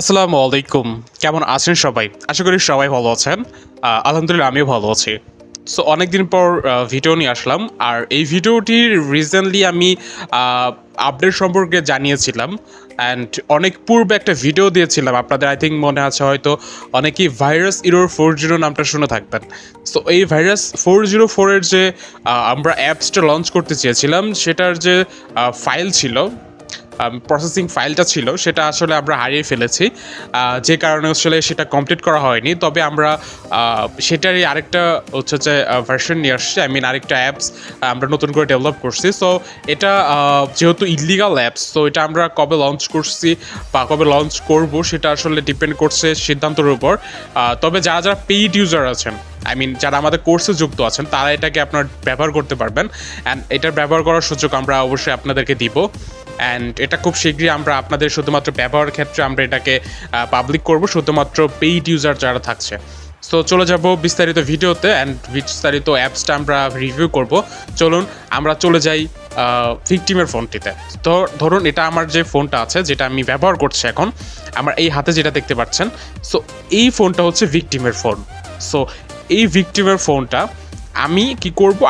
আসসালামু আলাইকুম। কেমন আছেন সবাই? আশা করি সবাই ভালো আছেন। আলহামদুলিল্লাহ আমিও ভালো আছি। সো অনেকদিন পর ভিডিও নিয়ে আসলাম। আর এই ভিডিওটির রিসেন্টলি আমি আ আপডেট সম্পর্কে জানিয়েছিলাম। অ্যান্ড অনেক পূর্বে একটা ভিডিও দিয়েছিলাম। আপনাদের আই থিংক মনে আছে হয়তো অনেকেই ভাইরাস ইরর 40 নামটা শুনে থাকবেন। সো এই ভাইরাস 404 এর যে আমরা অ্যাপসটা লঞ্চ করতে চেয়েছিলাম সেটার যে ফাইল ছিল, প্রসেসিং ফাইলটা ছিল সেটা আসলে আমরা হারিয়ে ফেলেছি, যে কারণে আসলে সেটা কমপ্লিট করা হয়নি। তবে আমরা সেটারই আরেকটা হচ্ছে যে ভার্সন নিয়ে আসছি, আই মিন আরেকটা অ্যাপস আমরা নতুন করে ডেভেলপ করছি। সো এটা যেহেতু ইলিগাল অ্যাপস, তো এটা আমরা কবে লঞ্চ করছি বা কবে লঞ্চ করব সেটা আসলে ডিপেন্ড করছে সিদ্ধান্তের উপর। তবে যারা যারা পেইড ইউজার আছেন, আই মিন যারা আমাদের কোর্সে যুক্ত আছেন, তারা এটাকে আপনার ব্যবহার করতে পারবেন। অ্যান্ড এটার ব্যবহার করার সুযোগ আমরা অবশ্যই আপনাদেরকে দিব। অ্যান্ড এটা খুব শীঘ্রই আমরা আপনাদের শুধুমাত্র ব্যবহারের ক্ষেত্রে আমরা এটাকে পাবলিক করব, শুধুমাত্র পেইড ইউজার যারা থাকছে। সো চলে যাব বিস্তারিত ভিডিওতে অ্যান্ড বিস্তারিত অ্যাপসটা আমরা রিভিউ করব। চলুন আমরা চলে যাই ভিকটিমের ফোনটিতে। তো ধরুন এটা আমার যে ফোনটা আছে, যেটা আমি ব্যবহার করছি এখন, আমার এই হাতে যেটা দেখতে পাচ্ছেন, সো এই ফোনটা হচ্ছে ভিকটিমের ফোন। সো এই ভিকটিমের ফোনটা আমি কি করব,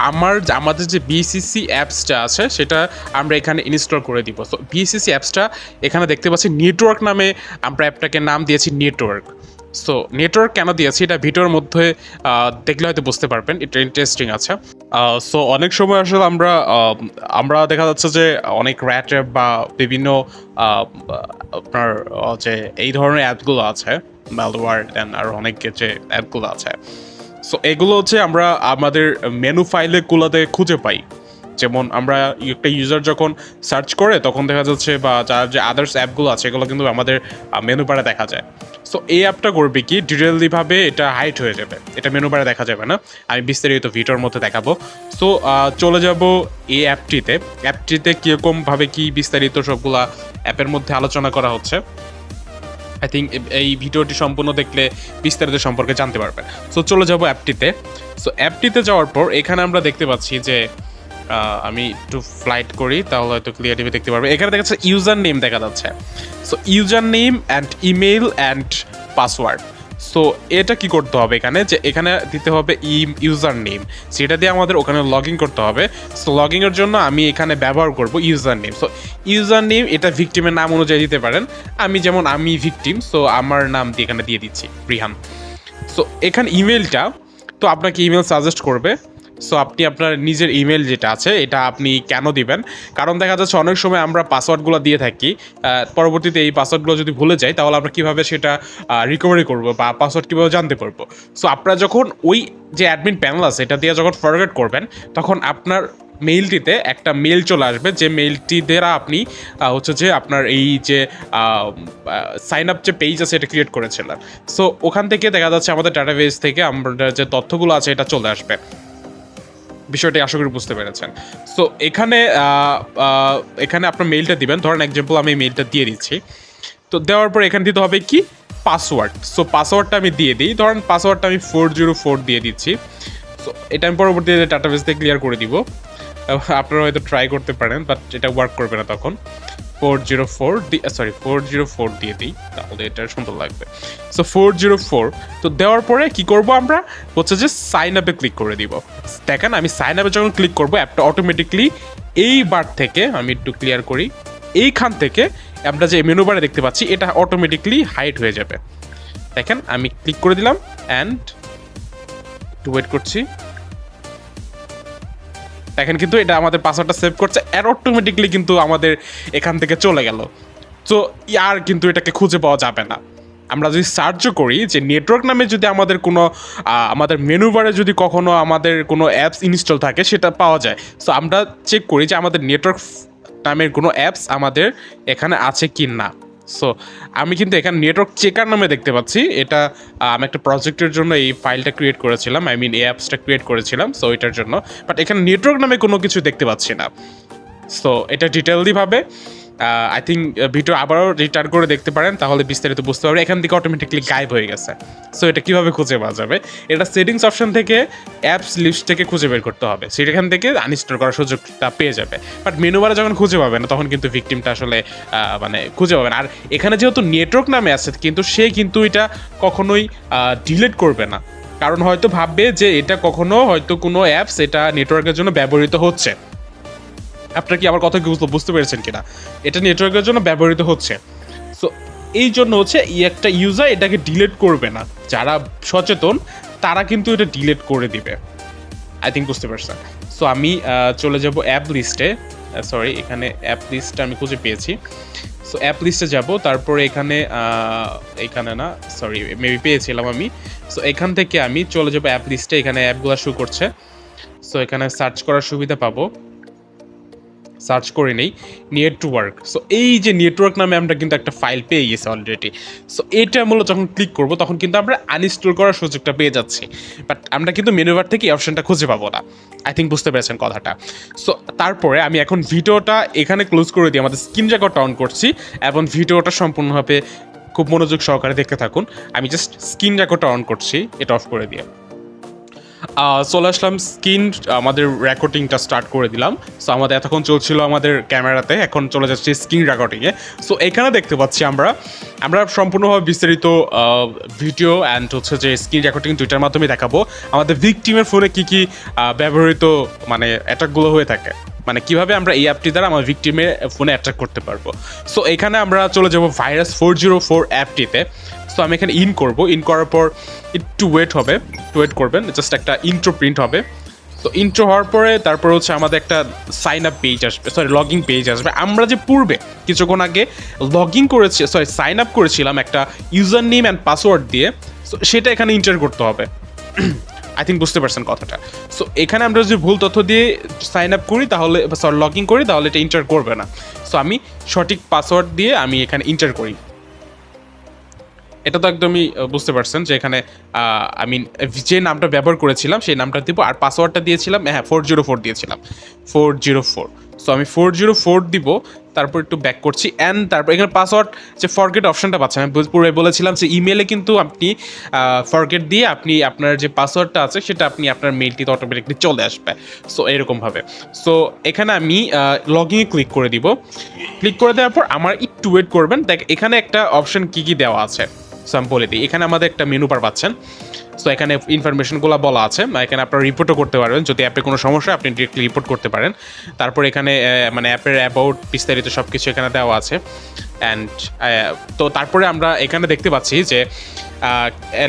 আমাদের যে বিসিসি অ্যাপসটা আছে সেটা আমরা এখানে ইনস্টল করে দিব। সো বিসিসি অ্যাপসটা এখানে দেখতে পাচ্ছি নেটওয়ার্ক নামে, আমরা অ্যাপটাকে নাম দিয়েছি নেটওয়ার্ক। সো নেটওয়ার্ক কেন দিয়েছি এটা ভিডিওর মধ্যে দেখলে হয়তো বুঝতে পারবেন, এটা ইন্টারেস্টিং আছে। সো অনেক সময় আসলে আমরা দেখা যাচ্ছে যে অনেক র্যাট অ্যাপ বা বিভিন্ন আপনার যে এই ধরনের অ্যাপগুলো আছে, ম্যালওয়্যার দেন আর অনেক যে অ্যাপগুলো আছে, সো এগুলো হচ্ছে আমরা আমাদের মেনু ফাইলে গুলোতে খুঁজে পাই। যেমন আমরা একটা ইউজার যখন সার্চ করে তখন দেখা যাচ্ছে, বা যার যে আদার্স অ্যাপগুলো আছে এগুলো কিন্তু আমাদের মেনু বারে দেখা যায়। সো এই অ্যাপটা করবে কি, ডিটেললিভাবে এটা হাইড হয়ে যাবে, এটা মেনু বারে দেখা যাবে না। আমি বিস্তারিত ভিডিওর মধ্যে দেখাবো। সো চলে যাব এই অ্যাপটিতে কীরকমভাবে কী বিস্তারিত সবগুলা অ্যাপের মধ্যে আলোচনা করা হচ্ছে। আই থিঙ্ক এই ভিডিওটি সম্পূর্ণ দেখলে বিস্তারিত সম্পর্কে জানতে পারবেন। সো চলে যাব অ্যাপটিতে। সো অ্যাপটিতে যাওয়ার পর এখানে আমরা দেখতে পাচ্ছি যে আমি একটু ফ্লাইট করি তাহলে হয়তো ক্লিয়ারলি দেখতে পারবে। এখানে দেখা যাচ্ছে ইউজার নেম দেখা যাচ্ছে। So user name and email and password. So এটা কি করতে হবে, এখানে যে এখানে দিতে হবে ইউজার নেম, সেটা দিয়ে আমাদের ওখানে লগ ইন করতে হবে। সো লগ ইনের জন্য আমি এখানে ব্যবহার করব user name. So user name এটা ভিকটিমের নাম অনুযায়ী দিতে পারেন। আমি ভিকটিম, সো আমার নাম দিয়ে এখানে দিয়ে দিচ্ছি রিহান। সো এখানে ইমেলটা, তো আপনাকে ইমেল সাজেস্ট করবে। সো আপনি আপনার নিজের ইমেল যেটা আছে এটা আপনি কেন দিবেন, কারণ দেখা যাচ্ছে অনেক সময় আমরা পাসওয়ার্ডগুলো দিয়ে থাকি, পরবর্তীতে এই পাসওয়ার্ডগুলো যদি ভুলে যাই তাহলে আমরা কীভাবে সেটা রিকভারি করবো বা পাসওয়ার্ড কীভাবে জানতে পারবো। সো আপনারা যখন ওই যে অ্যাডমিন প্যানেল আছে এটা দিয়ে যখন ফরওয়ার্ড করবেন, তখন আপনার মেইলটিতে একটা মেইল চলে আসবে, যে মেইলটি দ্বারা আপনি হচ্ছে যে আপনার এই যে সাইন আপ যে পেজ আছে এটা ক্রিয়েট করেছিলেন। সো ওখান থেকে দেখা যাচ্ছে আমাদের ডাটাবেস থেকে আমরা যে তথ্যগুলো আছে এটা চলে আসবে। বিষয়টি আশা করি বুঝতে পেরেছেন। সো এখানে আপনার মেইলটা দিবেন। ধরেন এক্সাম্পল আমি মেইলটা দিয়ে দিচ্ছি। তো দেওয়ার পর এখানে দিতে হবে কি, পাসওয়ার্ড। সো পাসওয়ার্ডটা আমি দিয়ে দিই, ধরেন পাসওয়ার্ডটা আমি 404 দিয়ে দিচ্ছি। সো এটা আমি পরবর্তীতে ডাটাবেস দিয়ে ক্লিয়ার করে দিব। আপনারা হয়তো ট্রাই করতে পারেন, বাট এটা ওয়ার্ক করবে না তখন। 404 দিয়ে দিই, তাহলে এটা সুন্দর লাগবে। সো 404 তো দেওয়ার পরে কি করব, আমরা হচ্ছে যে সাইন আপে ক্লিক করে দিব। দেখেন আমি সাইন আপে যখন ক্লিক করব, অ্যাপটা অটোমেটিকলি এই বার থেকে, আমি একটু ক্লিয়ার করি, এইখান থেকে আমরা যে মেনু বারে দেখতে পাচ্ছি এটা অটোমেটিকলি হাইড হয়ে যাবে। দেখেন আমি ক্লিক করে দিলাম অ্যান্ড একটু ওয়েট করছি। দেখেন কিন্তু এটা আমাদের পাসওয়ার্ডটা সেভ করছে, আর অটোমেটিকলি কিন্তু আমাদের এখান থেকে চলে গেল। তো আর কিন্তু এটাকে খুঁজে পাওয়া যাবে না। আমরা যদি সার্চও করি যে নেটওয়ার্ক নামে, যদি আমাদের কোনো আমাদের মেনু বারে যদি কখনো আমাদের কোনো অ্যাপস ইনস্টল থাকে সেটা পাওয়া যায়। সো আমরা চেক করি যে আমাদের নেটওয়ার্ক নামের কোনো অ্যাপস আমাদের এখানে আছে কি না। সো আমি কিন্তু এখানে নেটওয়ার্ক চেকার নামে দেখতে পাচ্ছি। এটা আমি একটা প্রজেক্টের জন্য এই ফাইলটা ক্রিয়েট করেছিলাম, আই মিন এই অ্যাপসটা ক্রিয়েট করেছিলাম, সো এটার জন্য। বাট এখানে নেটওয়ার্ক নামে কোনো কিছু দেখতে পাচ্ছি না। সো এটা ডিটেললিভাবে আই থিঙ্ক ভিডিও আবারও রিটার্ন করে দেখতে পারেন, তাহলে বিস্তারিত বুঝতে পারবেন। এখান থেকে অটোমেটিকলি গায়েব হয়ে গেছে। সো এটা কীভাবে খুঁজে পাওয়া যাবে? এটা সেটিংস অপশন থেকে অ্যাপস লিস্ট থেকে খুঁজে বের করতে হবে, সেখান থেকে আনইনস্টল করার সুযোগটা পেয়ে যাবে। বাট মেনু বারে যখন খুঁজে পাবে না, তখন কিন্তু ভিকটিমটা আসলে মানে খুঁজে পাবে না। আর এখানে যেহেতু নেটওয়ার্ক নামে আছে, কিন্তু সে কিন্তু এটা কখনোই ডিলিট করবে না, কারণ হয়তো ভাববে যে এটা কখনো হয়তো কোনো অ্যাপস এটা নেটওয়ার্কের জন্য ব্যবহৃত হচ্ছে। আপনার কি আমার কথা কি বুঝতে পেরেছেন কিনা? এটা নেটওয়ার্কের জন্য ব্যবহৃত হচ্ছে। সো এই জন্য হচ্ছে একটা ইউজার এটাকে ডিলিট করবে না। যারা সচেতন তারা কিন্তু এটা ডিলিট করে দিবে। আই থিঙ্ক বুঝতে পারছেন। সো আমি চলে যাব অ্যাপ লিস্টে। সরি, এখানে অ্যাপ লিস্টটা আমি খুঁজে পেয়েছি। সো অ্যাপ লিস্টে যাব, তারপরে এখানে না, সরি, মেবি পেয়েছিলাম আমি। সো এখান থেকে আমি চলে যাব অ্যাপ লিস্টে। এখানে অ্যাপগুলো শো করছে। সো এখানে সার্চ করার সুবিধা পাবো। সার্চ করে নেই নেটওয়ার্ক। সো এই যে নেটওয়ার্ক নামে আমরা কিন্তু একটা ফাইল পেয়ে গেছি অলরেডি। সো এটা মূলত যখন ক্লিক করব, তখন কিন্তু আমরা আনইনস্টল করার সুযোগটা পেয়ে যাচ্ছি। বাট আমরা কিন্তু মেনু বার থেকে এই অপশনটা খুঁজে পাবো না। আই থিঙ্ক বুঝতে পেরেছেন কথাটা। সো তারপরে আমি এখন ভিডিওটা এখানে ক্লোজ করে দিই, আমাদের স্ক্রিন রেকর্ডটা অন করছি, এবং ভিডিওটা সম্পূর্ণভাবে খুব মনোযোগ সহকারে দেখতে থাকুন। আমি জাস্ট স্ক্রিন রেকর্ডটা অন করছি, এটা অফ করে দিয়ে চলে আসলাম। আমাদের রেকর্ডিংটা স্টার্ট করে দিলাম। সো আমাদের এতক্ষণ চলছিল আমাদের ক্যামেরাতে, এখন চলে যাচ্ছে স্ক্রিন রেকর্ডিংয়ে। সো এখানে দেখতে পাচ্ছি আমরা সম্পূর্ণভাবে বিস্তারিত ভিডিও অ্যান্ড হচ্ছে যে স্ক্রিন রেকর্ডিং দুইটার মাধ্যমে দেখাবো আমাদের ভিকটিমের ফোনে কী কী ব্যবহৃত মানে অ্যাটাকগুলো হয়ে থাকে, মানে কীভাবে আমরা এই অ্যাপটি দ্বারা আমার ভিকটিমের ফোনে অ্যাটাক করতে পারবো। সো এখানে আমরা চলে যাব ভাইরাস 404 অ্যাপটিতে। সো আমি এখানে ইন করব। ইন করার পর একটু ওয়েট করবেন, জাস্ট একটা ইন্ট্রো প্রিন্ট হবে। তো ইন্ট্রো হওয়ার পরে তারপর হচ্ছে আমাদের একটা সাইন আপ পেজ আসবে, লগ ইন পেজ আসবে। আমরা যে পূর্বে কিছুক্ষণ আগে সাইন আপ করেছিলাম একটা ইউজার নেম অ্যান্ড পাসওয়ার্ড দিয়ে, সো সেটা এখানে এন্টার করতে হবে। আই থিঙ্ক বুঝতে পারছেন কথাটা। সো এখানে আমরা যদি ভুল তথ্য দিয়ে সাইন আপ করি, তাহলে লগ ইন করি, তাহলে এটা এন্টার করবে না। সো আমি সঠিক পাসওয়ার্ড দিয়ে আমি এখানে এন্টার করি। এটা তো একদমই বুঝতে পারছেন যে এখানে আমি যে নামটা ব্যবহার করেছিলাম সেই নামটা দিব, আর পাসওয়ার্ডটা দিয়েছিলাম 404 দিয়েছিলাম, 404। সো আমি 404 দিব, তারপর একটু ব্যাক করছি, অ্যান্ড তারপর এখানে পাসওয়ার্ড যে ফরগেট অপশনটা পাচ্ছেন। আমি পুরো বলেছিলাম যে ইমেলে কিন্তু আপনি ফরগেট দিয়ে আপনি আপনার যে পাসওয়ার্ডটা আছে সেটা আপনি আপনার মেইলটিতে অটোমেটিকলি চলে আসবে। সো এরকমভাবে। সো এখানে আমি লগইনে ক্লিক করে দিব। ক্লিক করে দেওয়ার পর আমার একটু ওয়েট করবেন। দেখ এখানে একটা অপশন কী দেওয়া আছে, সো আমি বলে দিই। এখানে আমাদের একটা মেনু বার পাচ্ছেন। সো এখানে ইনফরমেশনগুলো বলা আছে, এখানে আপনারা রিপোর্টও করতে পারবেন, যদি অ্যাপে কোনো সমস্যা আপনি ডিরেক্টলি রিপোর্ট করতে পারেন। তারপর এখানে মানে অ্যাপের অ্যাবাউট বিস্তারিত সব কিছু এখানে দেওয়া আছে। অ্যান্ড তো তারপরে আমরা এখানে দেখতে পাচ্ছি যে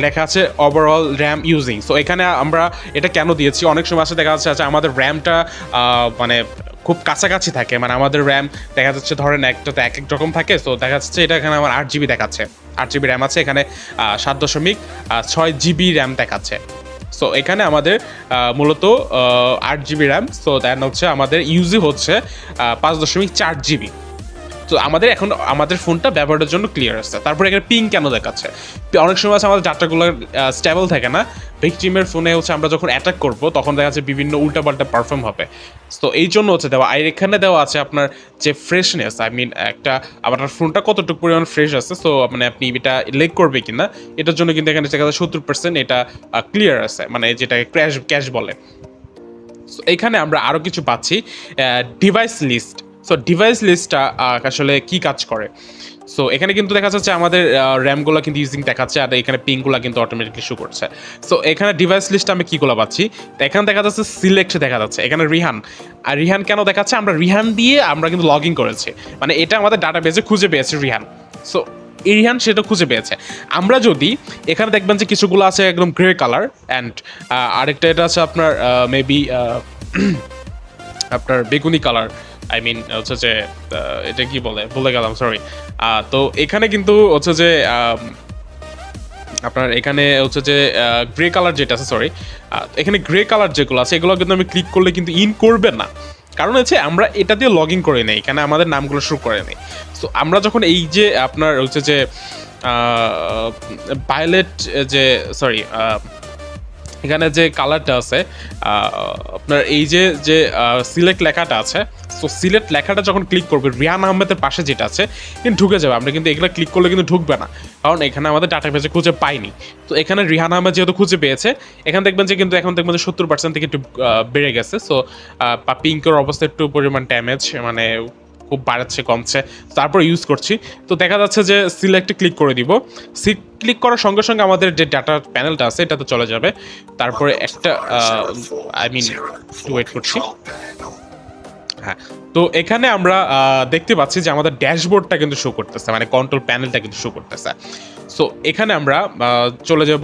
লেখা আছে ওভারঅল র্যাম ইউজিং। সো এখানে আমরা এটা কেন দিয়েছি, অনেক সময় আছে দেখা যাচ্ছে আমাদের র্যামটা মানে খুব কাছাকাছি থাকে, মানে আমাদের র্যাম দেখা যাচ্ছে ধরেন একটাতে এক রকম থাকে। সো দেখা যাচ্ছে এটা এখানে আমার 8 জিবি দেখাচ্ছে, 8 জিবি র্যাম আছে, এখানে 7.6 জিবি র্যাম দেখাচ্ছে। সো এখানে আমাদের মূলত 8 জিবি র্যাম। সো দেন হচ্ছে আমাদের ইউজি হচ্ছে 5.4 জিবি। তো আমাদের ফোনটা ব্যবহারের জন্য ক্লিয়ার আসছে। তারপরে এখানে পিং কেন দেখাচ্ছে, অনেক সময় আছে আমাদের ডাটাগুলো স্টেবল থাকে না। ভিকটিমের ফোনে হচ্ছে আমরা যখন অ্যাটাক করব, তখন দেখা যাচ্ছে বিভিন্ন উল্টাপাল্টা পারফর্ম হবে। তো এই জন্য হচ্ছে দেওয়া। আর এখানে দেওয়া আছে আপনার যে ফ্রেশনেস, আপনার ফোনটা কতটুকু পরিমাণ ফ্রেশ আছে। সো মানে আপনি এটা লেগ করবে কিনা, এটার জন্য কিন্তু এখানে দেখা যাচ্ছে 70% এটা ক্লিয়ার আছে, মানে যেটাকে ক্যাশ বলে। সো এখানে আমরা আরও কিছু পাচ্ছি, ডিভাইস লিস্ট। সো ডিভাইস লিস্টটা আসলে কী কাজ করে, সো এখানে কিন্তু দেখা যাচ্ছে আমাদের র্যামগুলো কিন্তু ইউজিং দেখাচ্ছে, আর এখানে পিংগুলো কিন্তু অটোমেটিকলি শো করছে। সো এখানে ডিভাইস লিস্টে আমি কীগুলো পাচ্ছি, তো এখানে দেখা যাচ্ছে সিলেক্ট দেখা যাচ্ছে, এখানে রিহান। আর রিহান কেন দেখাচ্ছে, আমরা রিহান দিয়ে আমরা কিন্তু লগ ইন করেছি, মানে এটা আমাদের ডাটা বেজে খুঁজে পেয়েছে রিহান। সো রিহান সেটা খুঁজে পেয়েছে। আমরা যদি এখানে দেখবেন যে কিছুগুলো আছে একদম গ্রে কালার, অ্যান্ড আরেকটা এটা আছে আপনার মেবি আপনার বেগুনি কালার, হচ্ছে যে এটা কি বলে ভুলে গেলাম, সরি। তো এখানে কিন্তু হচ্ছে যে আপনার এখানে হচ্ছে যে গ্রে কালার যেটা আছে, সরি, এখানে গ্রে কালার যেগুলো আছে এগুলো কিন্তু আমি ক্লিক করলে কিন্তু ইন করবে না, কারণ হচ্ছে আমরা এটা দিয়ে লগ ইন করে নেই, এখানে আমাদের নামগুলো শো করে নেই। সো আমরা যখন এই যে আপনার হচ্ছে যে ভায়োলেট যে এখানে যে কালারটা আছে আপনার এই যে যে সিলেক্ট লেখাটা আছে, সো সিলেক্ট লেখাটা যখন ক্লিক করবে রিহান আহমেদের পাশে যেটা আছে কিন্তু ঢুকে যাবে। আমরা কিন্তু এগুলো ক্লিক করলে কিন্তু ঢুকবে না, কারণ এখানে আমাদের ডাটা বেজে খুঁজে পাইনি। তো এখানে রিহান আহমেদ যেহেতু খুঁজে পেয়েছে, এখানে দেখবেন যে কিন্তু এখন দেখবেন যে 70% থেকে একটু বেড়ে গেছে। সো পিঙ্কের অবস্থা একটু পরিমাণ ড্যামেজ, মানে খুব বাড়াচ্ছে কমছে, তারপর ইউজ করছি। তো দেখা যাচ্ছে যে সিলেক্টে ক্লিক করে দিব, ক্লিক করার সঙ্গে সঙ্গে আমাদের যে ডাটা প্যানেলটা আছে এটাতে চলে যাবে। তারপরে একটা আই মিন একটু ওয়েট করছি। হ্যাঁ, তো এখানে আমরা দেখতে পাচ্ছি যে আমাদের ড্যাশবোর্ডটা কিন্তু শো করতেছে, মানে কন্ট্রোল প্যানেলটা কিন্তু শো করতেছে। সো এখানে আমরা চলে যাব,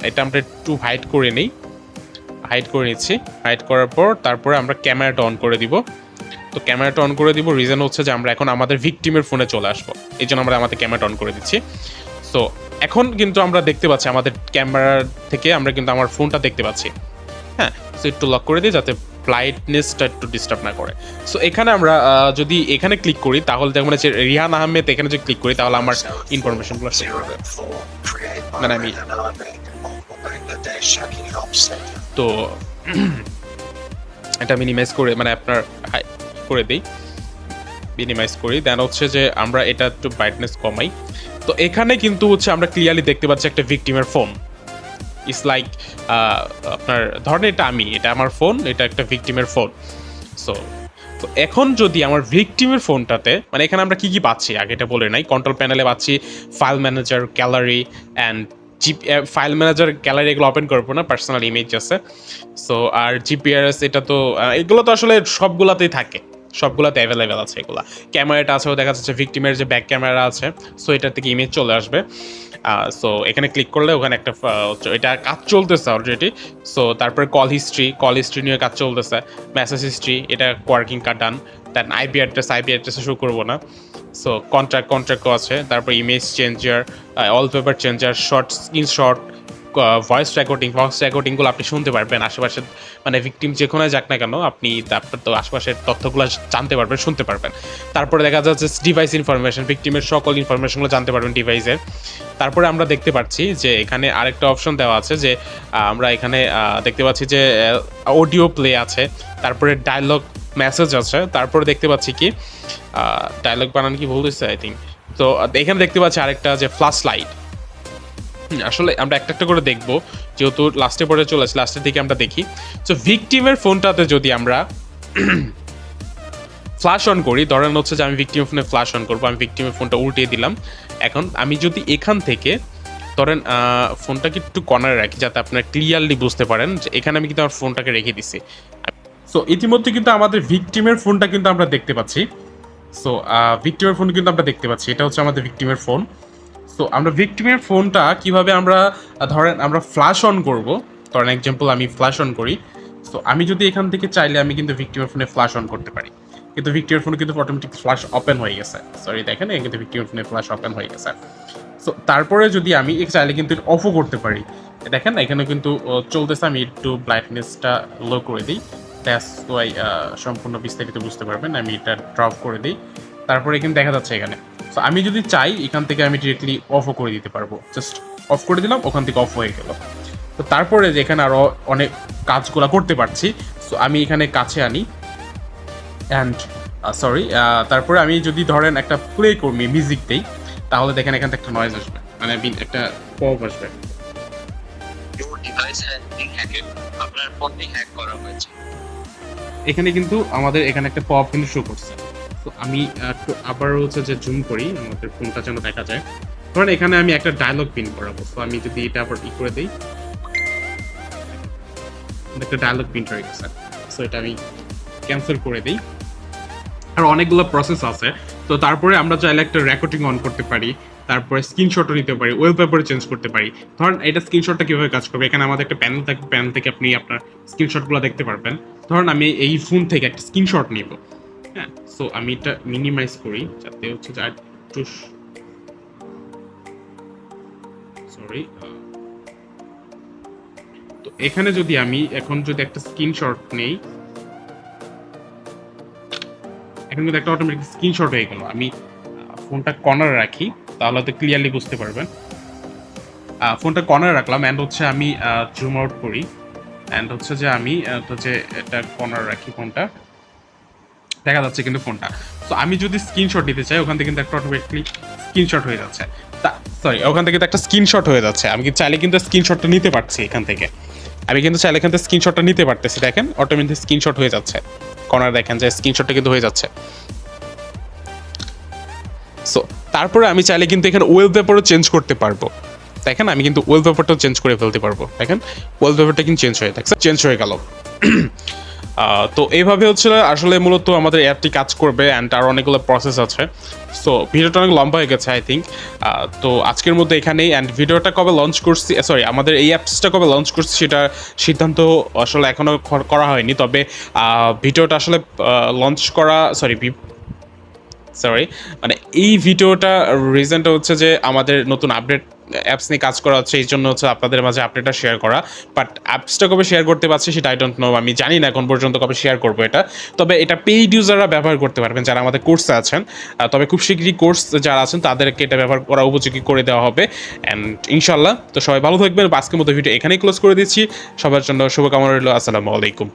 এটা আমরা একটু হাইড করে নিই, হাইড করে নিচ্ছি। হাইড করার পর তারপরে আমরা ক্যামেরাটা অন করে দিব। তো ক্যামেরাটা অন করে দিব, রিজন হচ্ছে যে আমরা এখন আমাদের ভিকটিমের ফোনে চলে আসবো, এই জন্য আমরা আমাদের ক্যামেরাটা অন করে দিচ্ছি। সো এখন কিন্তু আমরা দেখতে পাচ্ছি আমাদের ক্যামেরা থেকে আমরা কিন্তু আমার ফোনটা দেখতে পাচ্ছি। হ্যাঁ, সো একটু লক করে দিই যাতে ব্রাইটনেসটা একটু ডিস্টার্ব না করে। সো এখানে আমরা যদি এখানে ক্লিক করি তাহলে দেখবেন যে রিহান আহমেদ, এখানে যদি ক্লিক করি তাহলে আমার ইনফরমেশনগুলো শেয়ার করবে, মানে আমি তো এটা মিনিমাইজ করে, মানে আপনার হাই করে দিই, মিনিমাইজ করি, দেন হচ্ছে যে আমরা এটা একটু ব্রাইটনেস কমাই। তো এখানে কিন্তু হচ্ছে আমরা ক্লিয়ারলি দেখতে পাচ্ছি একটা ভিকটিমের ফোন। ইটস লাইক আপনার ধরেন এটা আমার ফোন, এটা একটা ভিকটিমের ফোন। সো তো এখন যদি আমার ভিকটিমের ফোনটাতে, মানে এখানে আমরা কি কি পাচ্ছি আগে এটা বলে নাই, কন্ট্রোল প্যানেলে পাচ্ছি file manager, gallery and file manager, gallery এগুলো ওপেন করবো না, পার্সোনাল ইমেজ আছে। সো আর জিপিআরএস, এটা তো এগুলো তো আসলে সবগুলাতেই থাকে, সবগুলাতে অ্যাভেলেবেল আছে এগুলা। ক্যামেরাটা আছেও দেখা যাচ্ছে, ভিকটিমের যে ব্যাক ক্যামেরা আছে, সো এটার থেকে ইমেজ চলে আসবে। সো এখানে ক্লিক করলে ওখানে একটা এটা কাজ চলতেছে অলরেডি। সো তারপরে কল হিস্ট্রি নিয়ে কাজ চলতেছে, মেসেজ হিস্ট্রি, এটা working card done. Then IP অ্যাড্রেসে শো করবো না। সো কন্ট্রাক্টও আছে, তারপর image changer, wallpaper changer, screenshot, voice রেকর্ডিংগুলো আপনি শুনতে পারবেন আশেপাশে, মানে ভিকটিম যেখানে যাক না কেন আপনি আপনার তো আশেপাশের তথ্যগুলো জানতে পারবেন, শুনতে পারবেন। তারপরে দেখা যাচ্ছে ডিভাইস ইনফরমেশন, ভিকটিমের সকল ইনফরমেশনগুলো জানতে পারবেন ডিভাইসের। তারপরে আমরা দেখতে পাচ্ছি যে এখানে আরেকটা অপশন দেওয়া আছে, যে আমরা এখানে দেখতে পাচ্ছি যে অডিও প্লে আছে, তারপরে ডায়লগ মেসেজ আছে, তারপরে দেখতে পাচ্ছি কি ডায়লগ বানান কি ভুল হয়েছে আই থিঙ্ক। তো এখানে দেখতে পাচ্ছি আরেকটা যে ফ্ল্যাশ লাইট। আসলে আমরা একটা একটা করে দেখবো, যেহেতু লাস্টে পরে চলে আসে, লাস্টের দিকে আমরা দেখি। সো ভিকটিমের ফোনটাতে যদি আমরা ফ্ল্যাশ অন করি, ধরেন হচ্ছে যে আমি ভিকটিমের ফোনে ফ্ল্যাশ অন করবো, আমি ভিকটিমের ফোনটা উল্টিয়ে দিলাম। এখন আমি যদি এখান থেকে ধরেন ফোনটাকে একটু কর্নারে রাখি যাতে আপনারা ক্লিয়ারলি বুঝতে পারেন যে এখানে আমি কিন্তু আমার ফোনটাকে রেখে দিছি। সো ইতিমধ্যে কিন্তু আমাদের ভিকটিমের ফোনটা কিন্তু আমরা দেখতে পাচ্ছি। সো ভিকটিমের ফোন কিন্তু আমরা দেখতে পাচ্ছি, এটা হচ্ছে আমাদের ভিকটিমের ফোন। সো আমরা ভিকটিমের ফোনটা কিভাবে আমরা ধরেন আমরা ফ্ল্যাশ অন করব, ধরেন এক্সাম্পল আমি ফ্ল্যাশ অন করি। সো আমি যদি এখান থেকে চাইলে আমি কিন্তু ভিকটিমের ফোনে ফ্ল্যাশ অন করতে পারি, কিন্তু ভিকটিমের ফোনে কিন্তু অটোমেটিক ফ্ল্যাশ ওপেন হয়ে গেছে। সরি দেখেন, কিন্তু ভিকটিমের ফোনে ফ্ল্যাশ ওপেন হয়ে গেছে। সো তারপরে যদি আমি চাইলে কিন্তু অফও করতে পারি, দেখেন এখানে কিন্তু চলতেছে। আমি একটু ব্রাইটনেসটা লো করে দিই, দ্যাটস ওয়াই সম্পূর্ণ বিস্তারিত বুঝতে পারবেন। আমি এটা ড্রপ করে দিই, তারপরে এখানে দেখা যাচ্ছে এখানে। সো আমি যদি চাই এখান থেকে আমি ডিরেক্টলি অফও করে দিতে পারবো, জাস্ট অফ করে দিলাম, ওখান থেকে অফ হয়ে গেল। তো তারপরে যে এখানে আরও অনেক কাজগুলো করতে পারছি। সো আমি এখানে কাছে আনি অ্যান্ড তারপরে আমি যদি ধরেন একটা প্লে করি, মিউজিক দেই, তাহলে দেখেন এখান থেকে একটা নয়েজ আসবে, মানে একটা পপ আসবে। আপনার ফোনটি হ্যাক করা হয়েছে। এখানে কিন্তু আমাদের এখানে একটা পপ কিন্তু শো করছে। তো আমি একটু আবার হচ্ছে যে জুম করি, আমাদের ফোনটা যেন দেখা যায়। ধরেন এখানে আমি একটা ডায়লগ পিন করাবো, তো আমি যদি এটা আবার করে দিই, একটা ডায়লগ পিন হয়ে গেছে। সো এটা আমি ক্যান্সেল করে দিই। আর অনেকগুলো প্রসেস আছে। তো তারপরে আমরা চাইলে একটা রেকর্ডিং অন করতে পারি, তারপরে স্ক্রিনশটও নিতে পারি, ওয়ালপেপারে চেঞ্জ করতে পারি। ধরেন এটা স্ক্রিনশটটা কীভাবে কাজ করবে, এখানে আমাদের একটা প্যানেল থাকবে, প্যানেল থেকে আপনি আপনার স্ক্রিনশটগুলো দেখতে পারবেন। ধরেন আমি এই ফোন থেকে একটা স্ক্রিনশট নিব, হ্যাঁ। সো আমি এটা মিনিমাইজ করি যাতে হচ্ছে যে একটু সরি। তো এখানে যদি আমি এখন যদি একটা স্ক্রিনশট নেই, এখন কিন্তু একটা অটোমেটিক স্ক্রিনশট হয়ে গেল। আমি ফোনটা কর্নারে রাখি, তাহলে তো ক্লিয়ারলি বুঝতে পারবেন। ফোনটা কর্নারে রাখলাম অ্যান্ড হচ্ছে আমি জুম আউট করি অ্যান্ড হচ্ছে যে আমি তো যে এটা কর্নার রাখি ফোনটা, দেখা যাচ্ছে কিন্তু ফোনটা। তো আমি যদি স্ক্রিনশট নিতে চাই ওখান থেকে কিন্তু একটা অটোমেটিকলি স্ক্রিনশট হয়ে যাচ্ছে। সরি, ওখান থেকে তো একটা স্ক্রিনশট হয়ে যাচ্ছে। আমি কি চাইলে কিন্তু স্ক্রিনশটটা নিতে পারছি এখান থেকে। আমি কিন্তু চাইলে এখান থেকে স্ক্রিনশটটা নিতে পারতেছি, দেখেন অটোমেটিক স্ক্রিনশট হয়ে যাচ্ছে। কর্নার দেখেন যে স্ক্রিনশটটা কিন্তু হয়ে যাচ্ছে। সো তারপরে আমি চাইলে কিন্তু এখানে ওয়েলপেপারও চেঞ্জ করতে পারবো। দেখেন আমি কিন্তু ওয়েলপেপারটাও চেঞ্জ করে ফেলতে পারবো। দেখেন ওয়েলপেপারটা কিন্তু চেঞ্জ হয়ে গেল। তো এইভাবে হচ্ছে আসলে মূলত আমাদের অ্যাপটি কাজ করবে অ্যান্ড আর অনেকগুলো প্রসেস আছে। সো ভিডিওটা অনেক লম্বা হয়ে গেছে আই থিঙ্ক। তো আজকের মধ্যে এখানেই, অ্যান্ড ভিডিওটা কবে লঞ্চ করছি, সরি আমাদের এই অ্যাপসটা কবে লঞ্চ করছি সেটা সিদ্ধান্ত আসলে এখনও করা হয়নি। তবে ভিডিওটা আসলে লঞ্চ করা, সরি মানে এই ভিডিওটা রিজনটা হচ্ছে যে আমাদের নতুন আপডেট অ্যাপস নিয়ে কাজ করা হচ্ছে, এই জন্য হচ্ছে আপনাদের মাঝে আপডেটটা শেয়ার করা। বাট অ্যাপসটা কবে শেয়ার করতে পারছি সেটা আই ডোন্ট নো, আমি জানি না এখন পর্যন্ত কবে শেয়ার করবো এটা। তবে এটা পেইড ইউজাররা ব্যবহার করতে পারবেন যারা আমাদের কোর্সে আছেন। তবে খুব শীঘ্রই কোর্স যারা আছেন তাদেরকে এটা ব্যবহার করা উপযোগী করে দেওয়া হবে অ্যান্ড ইনশাল্লাহ। তো সবাই ভালো থাকবেন। আজকের মতো ভিডিও এখানেই ক্লোজ করে দিচ্ছি। সবার জন্য শুভকামনা রইল। আসসালামু আলাইকুম।